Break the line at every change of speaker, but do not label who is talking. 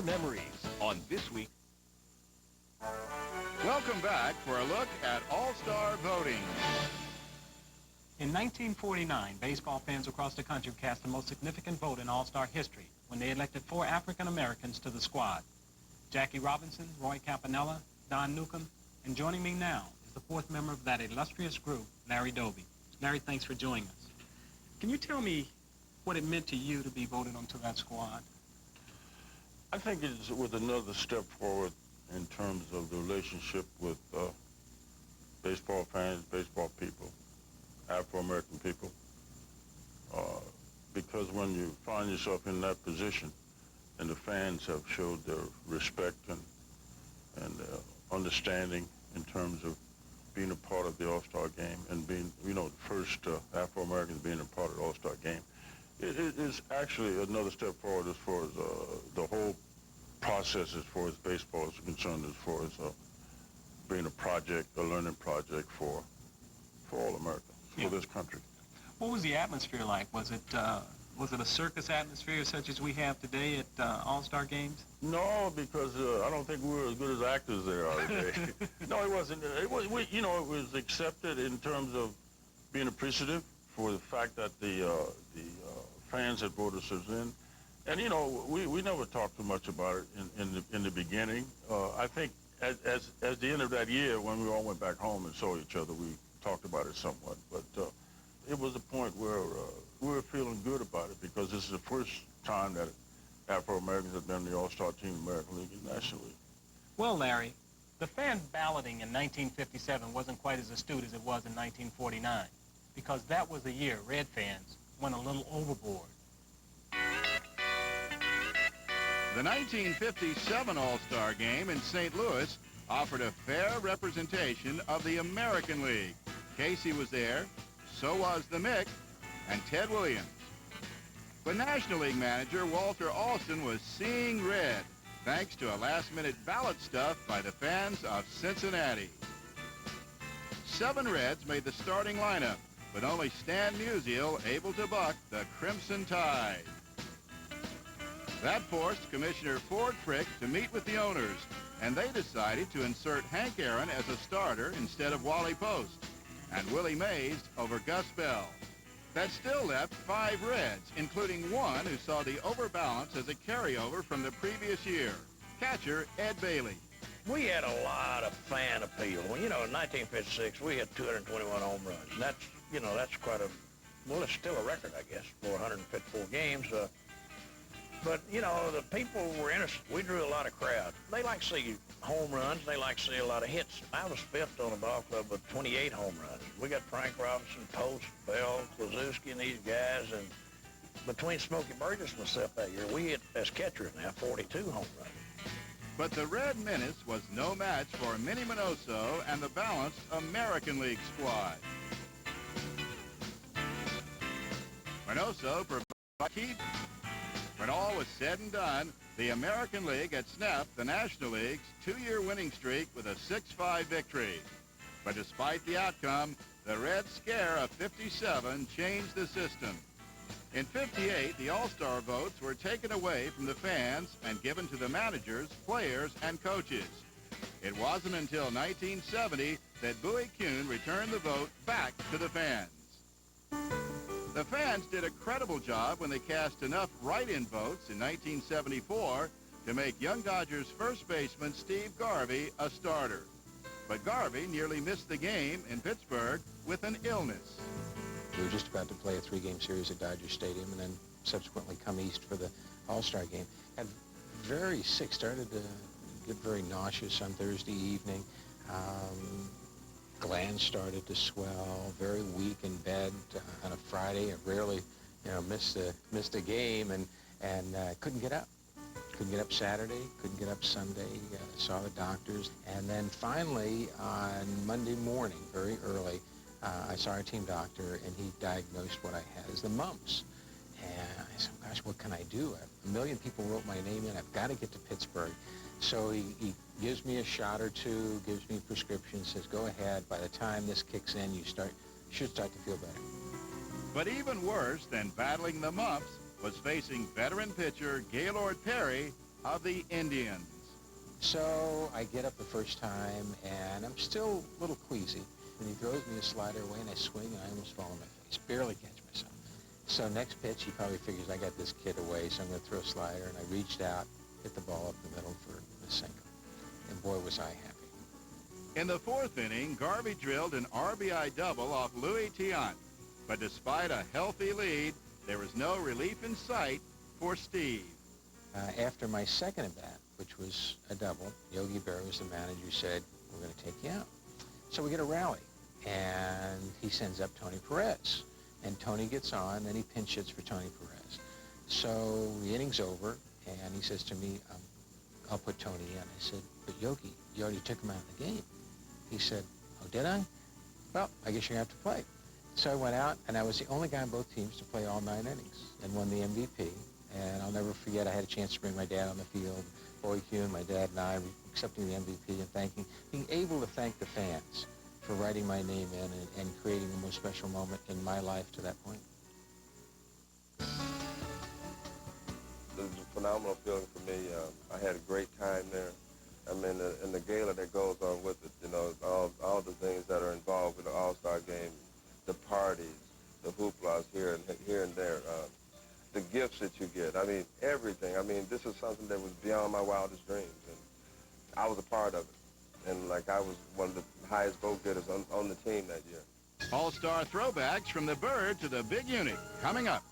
Your memories on This Week.
Welcome back for a look at All-Star voting.
In 1949, baseball fans across the country cast the most significant vote in All-Star history when they elected 4 African Americans to the squad. Jackie Robinson, Roy Campanella, Don Newcomb, and joining me now is the 4th member of that illustrious group, Larry Doby. Larry, thanks for joining us. Can you tell me what it meant to you to be voted onto that squad?
I think it was another step forward in terms of the relationship with baseball fans, baseball people, Afro-American people, because when you find yourself in that position and the fans have showed their respect and understanding in terms of being a part of the All-Star game and being, the first Afro-Americans being a part of the All-Star game, it is actually another step forward as far as the whole process as far as baseball is concerned, as far as being a learning project for all America, for this country.
What was the atmosphere like? Was it a circus atmosphere such as we have today at All-Star games?
No, because I don't think we were as good as actors there are today. No, it wasn't. It was accepted in terms of being appreciative for the fact that the fans had voted us in. And, we never talked too much about it in the beginning. I think as the end of that year, when we all went back home and saw each other, we talked about it somewhat. But it was a point where we were feeling good about it because this is the first time that Afro-Americans have been in the All-Star team in the American League and National League.
Well, Larry, the fan balloting in 1957 wasn't quite as astute as it was in 1949 because that was the year Red fans went a little overboard.
The 1957 All-Star Game in St. Louis offered a fair representation of the American League. Casey was there, so was the Mick, and Ted Williams. But National League manager Walter Alston was seeing red, thanks to a last-minute ballot stuff by the fans of Cincinnati. 7 Reds made the starting lineup, with only Stan Musial able to buck the Crimson Tide. That forced Commissioner Ford Frick to meet with the owners, and they decided to insert Hank Aaron as a starter instead of Wally Post, and Willie Mays over Gus Bell. That still left 5 Reds, including one who saw the overbalance as a carryover from the previous year, catcher Ed Bailey.
We had a lot of fan appeal. Well, in 1956, we had 221 home runs. And that's quite it's still a record, I guess, for 154 games. But, the people were interested. We drew a lot of crowd. They like to see home runs. They like to see a lot of hits. I was 5th on the ball club with 28 home runs. We got Frank Robinson, Post, Bell, Klazewski, and these guys. And between Smokey Burgess and myself that year, we hit, as catchers now, 42 home runs.
But the Red Menace was no match for Minnie Minoso and the balanced American League squad. Minoso provided key. When all was said and done, the American League had snapped the National League's 2-year winning streak with a 6-5 victory. But despite the outcome, the Red scare of '57 changed the system. In '58, the All-Star votes were taken away from the fans and given to the managers, players, and coaches. It wasn't until 1970 that Bowie Kuhn returned the vote back to the fans. The fans did a credible job when they cast enough write-in votes in 1974 to make young Dodgers first baseman Steve Garvey a starter. But Garvey nearly missed the game in Pittsburgh with an illness.
We were just about to play a 3-game series at Dodger Stadium and then subsequently come east for the All-Star game. Got very sick, started to get very nauseous on Thursday evening. Glands started to swell, very weak in bed on a Friday. I rarely, missed a game and couldn't get up. Couldn't get up Saturday, couldn't get up Sunday, saw the doctors. And then finally on Monday morning, very early, I saw our team doctor and he diagnosed what I had as the mumps. And I said, gosh, what can I do? A million people wrote my name in. I've got to get to Pittsburgh. So he gives me a shot or two, gives me a prescription, says, go ahead. By the time this kicks in, you should start to feel better.
But even worse than battling the mumps was facing veteran pitcher Gaylord Perry of the Indians.
So I get up the first time, and I'm still a little queasy. And he throws me a slider away, and I swing, and I almost fall on my face. Barely catch myself. So next pitch, he probably figures I got this kid away, so I'm going to throw a slider. And I reached out, hit the ball up the middle for the single. And boy, was I happy.
In the fourth inning, Garvey drilled an RBI double off Louis Tiant. But despite a healthy lead, there was no relief in sight for Steve.
After my second at-bat, which was a double, Yogi Berra was the manager, who said, we're going to take you out. So we get a rally, and he sends up Tony Perez. And Tony gets on, and he pinch hits for Tony Perez. So the inning's over, and he says to me, I'll put Tony in. I said, but Yogi, you already took him out of the game. He said, oh, did I? Well, I guess you're going to have to play. So I went out, and I was the only guy on both teams to play all 9 innings and won the MVP. And I'll never forget, I had a chance to bring my dad on the field, Boy Kuhn, my dad and I, accepting the MVP and being able to thank the fans for writing my name in and creating the most special moment in my life to that point.
It was a phenomenal feeling for me. I had a great time there. I mean, and the gala that goes on with it, you know, all the things that are involved with the All-Star game, the parties, the hooplas here and there, the gifts that you get. I mean, everything. I mean, this is something that was beyond my wildest dreams, and I was a part of it. And, like, I was one of the highest vote getters on the team that year.
All-Star throwbacks from the Bird to the Big Unit coming up.